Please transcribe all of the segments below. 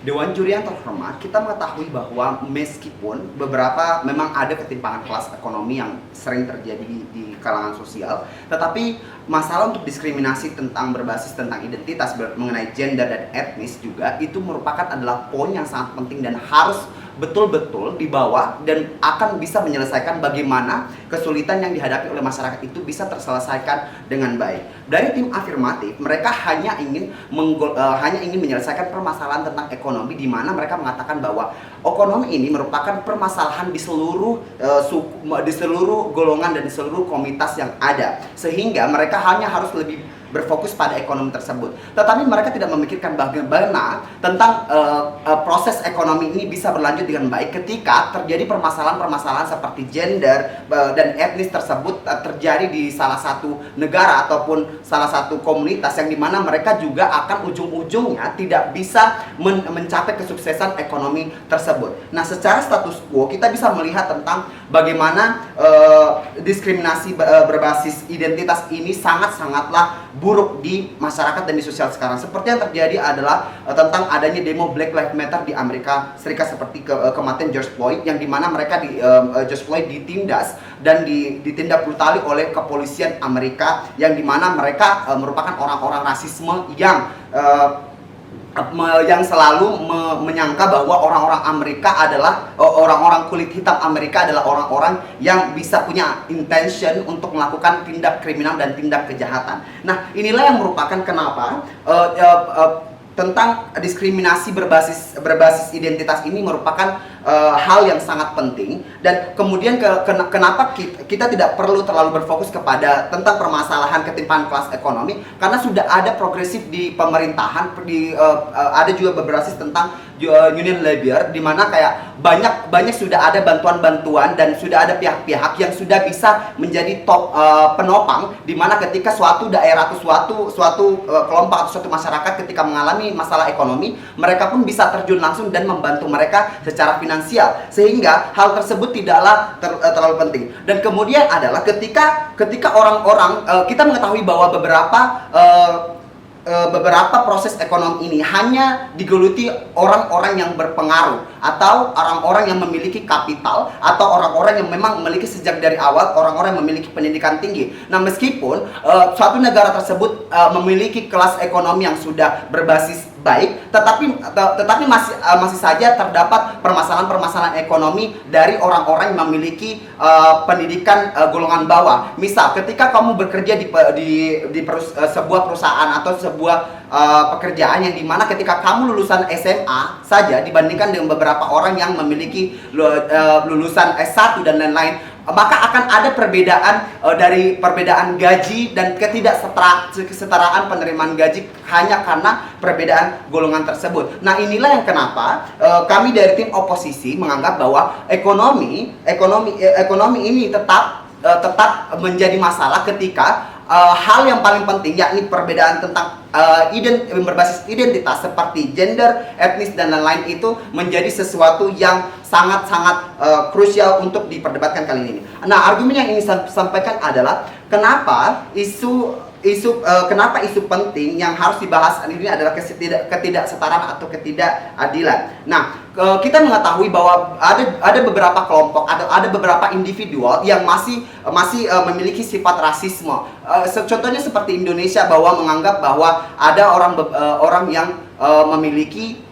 Dewan Juri yang terhormat, kita mengetahui bahwa meskipun beberapa memang ada ketimpangan kelas ekonomi yang sering terjadi di kalangan sosial, tetapi masalah untuk diskriminasi tentang berbasis tentang identitas mengenai gender dan etnis juga itu merupakan adalah poin yang sangat penting dan harus betul-betul dibawa dan akan bisa menyelesaikan bagaimana kesulitan yang dihadapi oleh masyarakat itu bisa terselesaikan dengan baik. Dari tim afirmatif, mereka hanya ingin menyelesaikan permasalahan tentang ekonomi, di mana mereka mengatakan bahwa ekonomi ini merupakan permasalahan di seluruh di seluruh golongan dan di seluruh komunitas yang ada, sehingga mereka hanya harus lebih berfokus pada ekonomi tersebut. Tetapi mereka tidak memikirkan bagaimana tentang proses ekonomi ini bisa berlanjut dengan baik ketika terjadi permasalahan-permasalahan seperti gender dan etnis tersebut terjadi di salah satu negara ataupun salah satu komunitas yang dimana mereka juga akan ujung-ujungnya tidak bisa mencapai kesuksesan ekonomi tersebut. Nah, secara status quo kita bisa melihat tentang bagaimana diskriminasi berbasis identitas ini sangat-sangatlah buruk di masyarakat dan di sosial sekarang. Seperti yang terjadi adalah tentang adanya demo Black Lives Matter di Amerika Serikat, seperti kematian George Floyd, yang dimana mereka George Floyd ditindas dan ditindak brutali oleh kepolisian Amerika, yang dimana mereka merupakan orang-orang rasisme yang selalu menyangka bahwa orang-orang Amerika adalah orang-orang kulit hitam Amerika adalah orang-orang yang bisa punya intention untuk melakukan tindak kriminal dan tindak kejahatan. Nah, inilah yang merupakan kenapa tentang diskriminasi berbasis identitas ini merupakan hal yang sangat penting, dan kemudian kenapa kita tidak perlu terlalu berfokus kepada tentang permasalahan ketimpangan kelas ekonomi, karena sudah ada progresif di pemerintahan, ada juga berbasis tentang union labor, di mana kayak banyak sudah ada bantuan-bantuan dan sudah ada pihak-pihak yang sudah bisa menjadi top penopang, di mana ketika suatu daerah atau suatu kelompok atau suatu masyarakat ketika mengalami masalah ekonomi, mereka pun bisa terjun langsung dan membantu mereka secara finansial, sehingga hal tersebut tidaklah terlalu penting. Dan kemudian adalah ketika orang-orang kita mengetahui bahwa beberapa proses ekonomi ini hanya digeluti orang-orang yang berpengaruh atau orang-orang yang memiliki kapital atau orang-orang yang memang memiliki sejak dari awal orang-orang yang memiliki pendidikan tinggi. Nah, meskipun suatu negara tersebut memiliki kelas ekonomi yang sudah berbasis baik, tetapi masih saja terdapat permasalahan-permasalahan ekonomi dari orang-orang yang memiliki pendidikan golongan bawah. Misal, ketika kamu bekerja di sebuah perusahaan atau sebuah pekerjaan yang dimana ketika kamu lulusan SMA saja dibandingkan dengan beberapa orang yang memiliki lulusan S1 dan lain-lain, maka akan ada dari perbedaan gaji dan ketidaksetaraan penerimaan gaji hanya karena perbedaan golongan tersebut. Nah, inilah yang kenapa kami dari tim oposisi menganggap bahwa ekonomi ini tetap menjadi masalah ketika hal yang paling penting, yakni perbedaan tentang berbasis identitas seperti gender, etnis dan lain-lain itu menjadi sesuatu yang sangat-sangat krusial untuk diperdebatkan kali ini. Nah, argumen yang ingin saya sampaikan adalah kenapa isu penting yang harus dibahas ini adalah ketidaksetaraan atau ketidakadilan. Nah, kita mengetahui bahwa ada beberapa kelompok, ada beberapa individual yang masih memiliki sifat rasisme. Contohnya seperti Indonesia, bahwa menganggap bahwa ada orang yang memiliki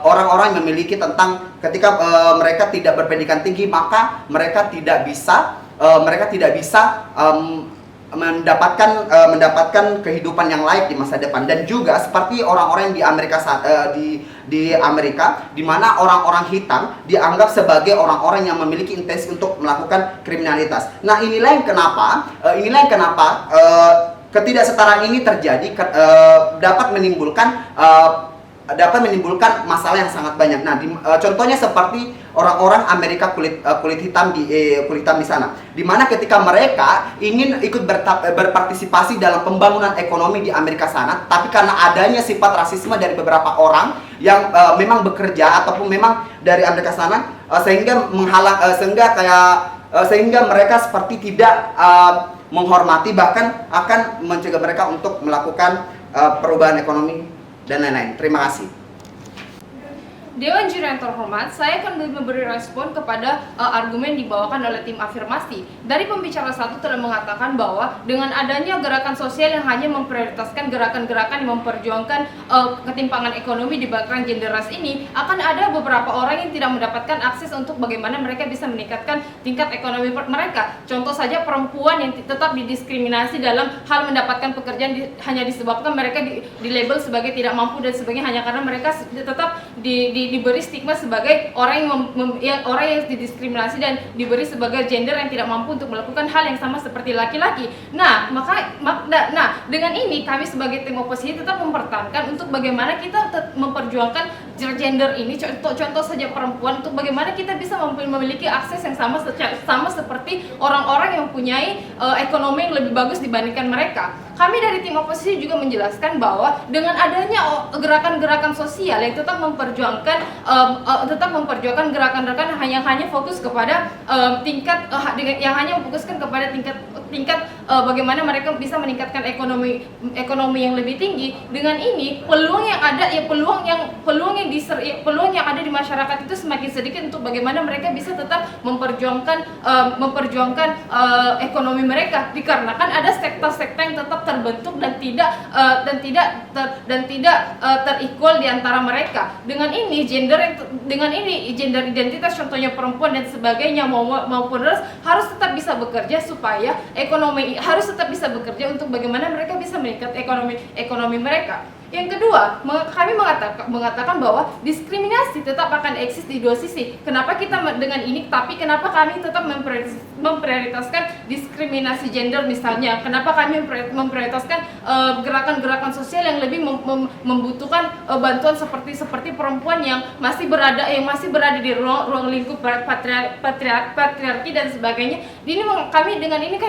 orang-orang yang memiliki tentang ketika mereka tidak berpendidikan tinggi, maka mereka tidak bisa mendapatkan kehidupan yang layak di masa depan. Dan juga seperti orang-orang di Amerika di mana orang-orang hitam dianggap sebagai orang-orang yang memiliki intensi untuk melakukan kriminalitas. Nah, inilah yang kenapa ketidaksetaraan ini terjadi, dapat menimbulkan masalah yang sangat banyak. Nah, contohnya seperti orang-orang Amerika kulit hitam di sana, di mana ketika mereka ingin ikut berpartisipasi dalam pembangunan ekonomi di Amerika sana, tapi karena adanya sifat rasisme dari beberapa orang yang memang bekerja ataupun memang dari Amerika sana, sehingga mereka seperti tidak menghormati, bahkan akan mencegah mereka untuk melakukan perubahan ekonomi dan lain-lain. Terima kasih. Dewan Juri yang terhormat, saya akan memberi respon kepada argumen dibawakan oleh tim afirmasi. Dari pembicara satu telah mengatakan bahwa dengan adanya gerakan sosial yang hanya memprioritaskan gerakan-gerakan yang memperjuangkan ketimpangan ekonomi di background gender ras ini, akan ada beberapa orang yang tidak mendapatkan akses untuk bagaimana mereka bisa meningkatkan tingkat ekonomi mereka. Contoh saja perempuan yang tetap didiskriminasi dalam hal mendapatkan pekerjaan hanya disebabkan mereka di label sebagai tidak mampu dan sebagainya, hanya karena mereka tetap diberi stigma sebagai orang yang didiskriminasi dan diberi sebagai gender yang tidak mampu untuk melakukan hal yang sama seperti laki-laki. Nah, dengan ini kami sebagai tim oposisi tetap mempertahankan untuk bagaimana kita memperjuangkan gender ini. Contoh saja perempuan, untuk bagaimana kita bisa memiliki akses yang sama seperti orang-orang yang mempunyai ekonomi yang lebih bagus dibandingkan mereka. Kami dari tim oposisi juga menjelaskan bahwa dengan adanya gerakan-gerakan sosial yang tetap memperjuangkan gerakan-gerakan yang hanya fokus kepada yang hanya memfokuskan kepada tingkat bagaimana mereka bisa meningkatkan ekonomi yang lebih tinggi. Dengan ini peluang yang ada di masyarakat itu semakin sedikit untuk bagaimana mereka bisa tetap memperjuangkan ekonomi mereka, dikarenakan ada sektor-sektor yang tetap terbentuk dan tidak ter-equal di antara mereka. Dengan ini gender identitas, contohnya perempuan dan sebagainya maupun ras, harus tetap bisa bekerja supaya ekonomi harus tetap bisa bekerja untuk bagaimana mereka bisa meningkat ekonomi mereka. Yang kedua, kami mengatakan bahwa diskriminasi tetap akan eksis di dua sisi. Kenapa kita dengan ini, tapi kenapa kami tetap memprioritaskan diskriminasi gender misalnya? Kenapa kami memprioritaskan gerakan-gerakan sosial yang lebih membutuhkan bantuan seperti perempuan yang masih berada di ruang lingkup patriarki dan sebagainya. Kami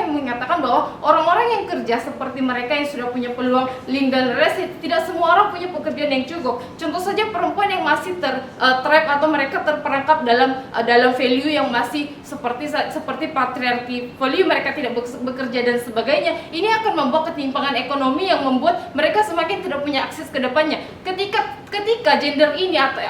mengatakan bahwa orang-orang yang kerja seperti mereka yang sudah punya peluang legal rights, tidak semua orang punya pekerjaan yang cukup. Contoh saja perempuan yang masih trap atau mereka terperangkap dalam value yang masih seperti patriarki, value mereka tidak bekerja dan sebagainya. Ini akan membawa ketimpangan ekonomi yang membuat mereka semakin tidak punya akses ke depannya. Ketika gender ini atau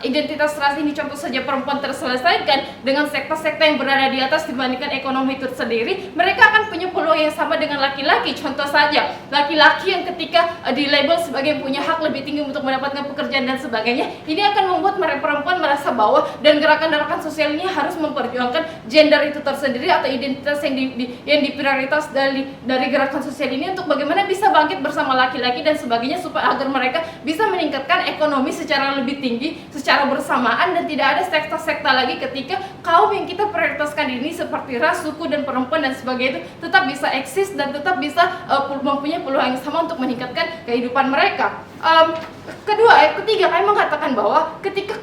identitas ras ini, contoh saja perempuan, terselesaikan dengan sektor-sektor yang berada di atas dibandingkan ekonomi itu sendiri, mereka akan punya peluang yang sama dengan laki-laki. Contoh saja laki-laki yang ketika di label sebagai yang punya hak lebih tinggi untuk mendapatkan pekerjaan dan sebagainya, ini akan membuat perempuan merasa bahwa dan gerakan-gerakan sosial ini harus memperjuangkan gender itu tersendiri atau identitas yang diprioritas dari gerakan sosial ini untuk bagaimana bisa bangkit bersama laki-laki dan sebagainya, supaya agar mereka bisa meningkatkan ekonomi secara lebih tinggi secara bersamaan dan tidak ada sektor-sektor lagi ketika kaum yang kita prioritaskan ini seperti ras, suku dan perempuan dan sebagainya itu tetap bisa eksis dan tetap bisa mempunyai peluang yang sama untuk meningkatkan kehidupan mereka. Ketiga, kami mengatakan bahwa ketika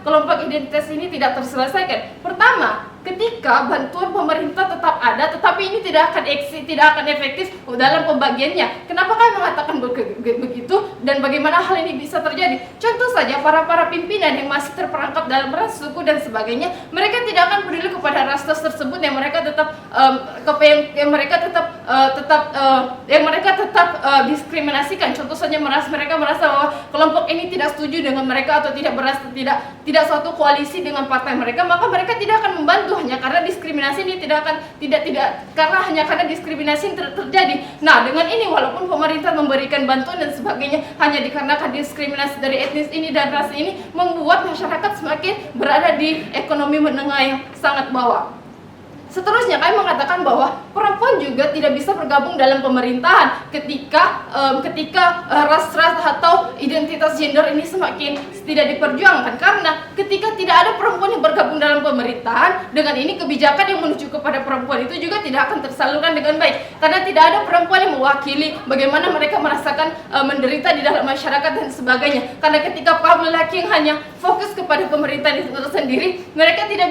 kelompok identitas ini tidak terselesaikan. Pertama, ketika bantuan pemerintah tetap ada, tetapi ini tidak akan efektif dalam pembagiannya. Kenapa kami mengatakan begitu dan bagaimana hal ini bisa terjadi? Contoh saja para pimpinan yang masih terperangkap dalam ras, suku dan sebagainya, mereka tidak akan peduli kepada ras tersebut yang mereka tetap diskriminasikan. Contoh saja mereka merasa bahwa kelompok ini tidak setuju dengan mereka atau tidak suatu koalisi dengan partai mereka, maka mereka tidak akan membantu hanya karena diskriminasi ini karena diskriminasi terjadi. Nah, dengan ini walaupun pemerintah memberikan bantuan dan sebagainya, hanya dikarenakan diskriminasi dari etnis ini dan ras ini membuat masyarakat semakin berada di ekonomi menengah yang sangat bawah. Seterusnya, kami mengatakan bahwa perempuan juga tidak bisa bergabung dalam pemerintahan ketika ras-ras atau identitas gender ini semakin tidak diperjuangkan, karena ketika tidak ada perempuan yang bergabung dalam pemerintahan, dengan ini kebijakan yang menuju kepada perempuan itu juga tidak akan tersalurkan dengan baik, karena tidak ada perempuan yang mewakili bagaimana mereka merasakan menderita di dalam masyarakat dan sebagainya. Karena ketika kaum lelaki yang hanya fokus kepada pemerintahan itu sendiri, mereka tidak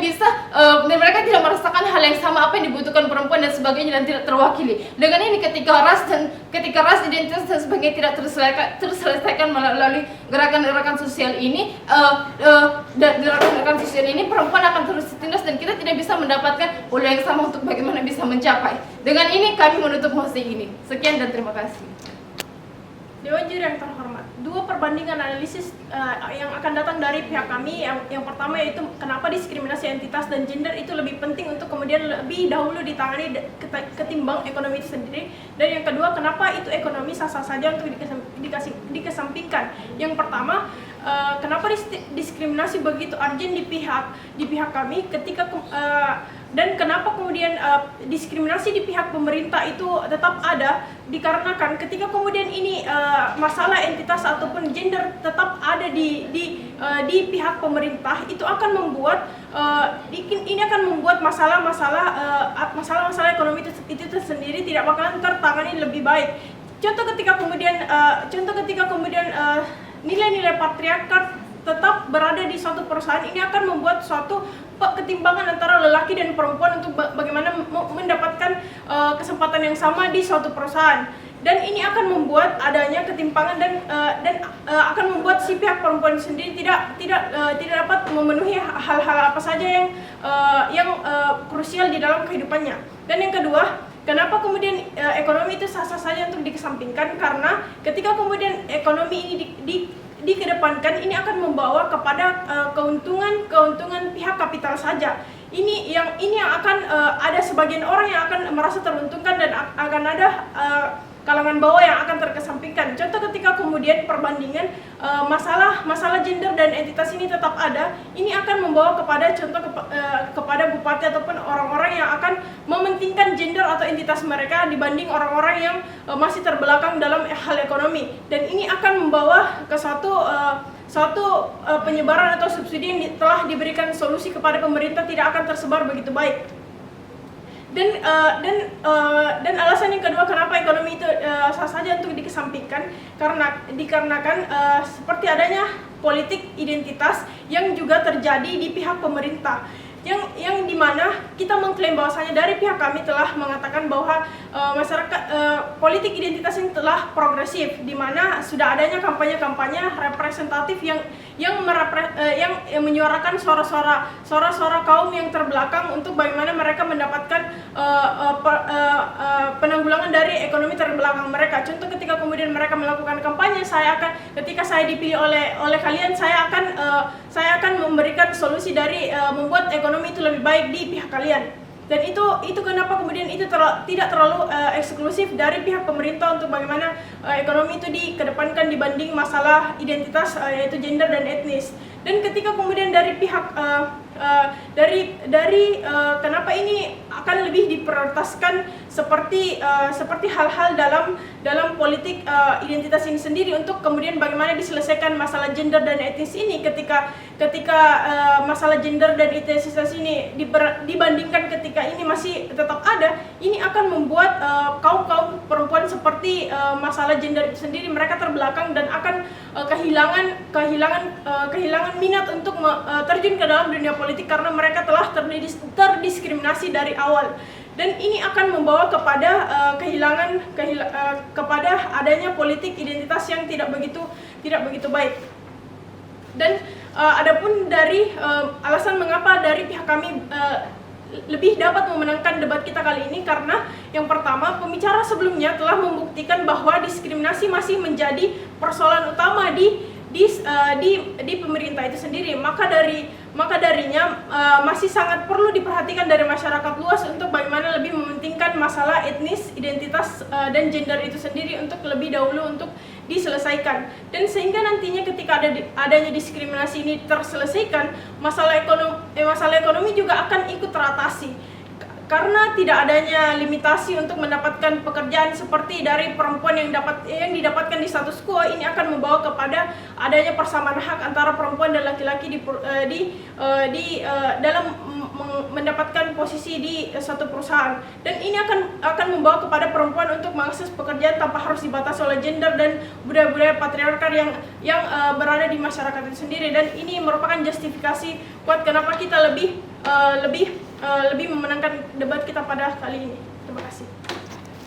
merasakan hal yang sama apa yang dibutuhkan perempuan dan sebagainya dan tidak terwakili. Dengan ini ketika ras, identitas dan sebagainya tidak terselesaikan melalui gerakan-gerakan sosial ini, perempuan akan terus ditindas dan kita tidak bisa mendapatkan peluang yang sama untuk bagaimana bisa mencapai. Dengan ini kami menutup mosi ini. Sekian dan terima kasih. Dewan Juri yang terhormat, dua perbandingan analisis yang akan datang dari pihak kami. Yang pertama yaitu kenapa diskriminasi entitas dan gender itu lebih penting untuk kemudian lebih dahulu ditangani ketimbang ekonomi itu sendiri. Dan yang kedua, kenapa itu ekonomi sah-sah saja untuk dikesampingkan. Yang pertama, kenapa diskriminasi begitu urgent di pihak kami ketika dan kenapa kemudian diskriminasi di pihak pemerintah itu tetap ada, dikarenakan ketika kemudian ini masalah entitas ataupun gender tetap ada di pihak pemerintah, itu akan membuat ini akan membuat masalah ekonomi itu sendiri tidak bakalan tertangani lebih baik. Contoh ketika kemudian nilai-nilai patriarkat tetap berada di suatu perusahaan, ini akan membuat suatu ketimbangan antara lelaki dan perempuan untuk bagaimana mendapatkan kesempatan yang sama di suatu perusahaan. Dan ini akan membuat adanya ketimpangan dan akan membuat si pihak perempuan sendiri tidak dapat memenuhi hal-hal apa saja yang krusial di dalam kehidupannya. Dan yang kedua, kenapa kemudian ekonomi itu sah-sah saja untuk dikesampingkan? Karena ketika kemudian ekonomi ini dikedepankan, ini akan membawa kepada keuntungan pihak kapital saja. Ini yang akan ada sebagian orang yang akan merasa teruntungkan dan akan ada kalangan bawah yang akan terkesampingkan. Contoh ketika kemudian perbandingan masalah gender dan entitas ini tetap ada, ini akan membawa kepada kepada bupati ataupun orang-orang yang akan mementingkan gender atau entitas mereka dibanding orang-orang yang masih terbelakang dalam hal ekonomi. Dan ini akan membawa ke suatu penyebaran atau subsidi yang telah diberikan solusi kepada pemerintah tidak akan tersebar begitu baik. Dan alasan yang kedua kenapa ekonomi itu sah saja untuk dikesampingkan, dikarenakan seperti adanya politik identitas yang juga terjadi di pihak pemerintah, yang dimana kita mengklaim bahwasanya dari pihak kami telah mengatakan bahwa masyarakat politik identitas yang telah progresif, di mana sudah adanya kampanye-kampanye representatif yang menyuarakan suara-suara kaum yang terbelakang untuk bagaimana mereka mendapatkan penanggulangan dari ekonomi terbelakang mereka. Contoh ketika kemudian mereka melakukan kampanye, ketika saya dipilih oleh kalian, saya akan memberikan solusi dari membuat ekonomi itu lebih baik di pihak kalian. Dan itu kenapa kemudian itu tidak terlalu eksklusif dari pihak pemerintah untuk bagaimana ekonomi itu dikedepankan dibanding masalah identitas yaitu gender dan etnis. Dan ketika kemudian dari pihak kenapa ini akan lebih diprioritaskan seperti hal-hal dalam politik identitas ini sendiri untuk kemudian bagaimana diselesaikan masalah gender dan etnis ini, ketika masalah gender dan etnisitas ini dibandingkan ketika ini masih tetap ada, ini akan membuat kaum perempuan seperti masalah gender itu sendiri mereka terbelakang dan akan kehilangan minat untuk terjun ke dalam dunia politik karena mereka telah terdiskriminasi dari awal. Dan ini akan membawa kepada kepada adanya politik identitas yang tidak begitu baik. Dan adapun dari alasan mengapa dari pihak kami lebih dapat memenangkan debat kita kali ini, karena yang pertama, pembicara sebelumnya telah membuktikan bahwa diskriminasi masih menjadi persoalan utama di pemerintah itu sendiri. Maka darinya masih sangat perlu diperhatikan dari masyarakat luas untuk bagaimana lebih mementingkan masalah etnis, identitas dan gender itu sendiri untuk lebih dahulu untuk diselesaikan. Dan sehingga nantinya ketika adanya diskriminasi ini terselesaikan, masalah ekonomi juga akan ikut teratasi. Karena tidak adanya limitasi untuk mendapatkan pekerjaan seperti dari perempuan yang didapatkan di status quo, ini akan membawa kepada adanya persamaan hak antara perempuan dan laki-laki dalam mendapatkan posisi di suatu perusahaan. Dan ini akan membawa kepada perempuan untuk mengakses pekerjaan tanpa harus dibatasi oleh gender dan budaya-budaya patriarkal yang berada di masyarakat itu sendiri. Dan ini merupakan justifikasi kuat kenapa kita lebih memenangkan debat kita pada kali ini.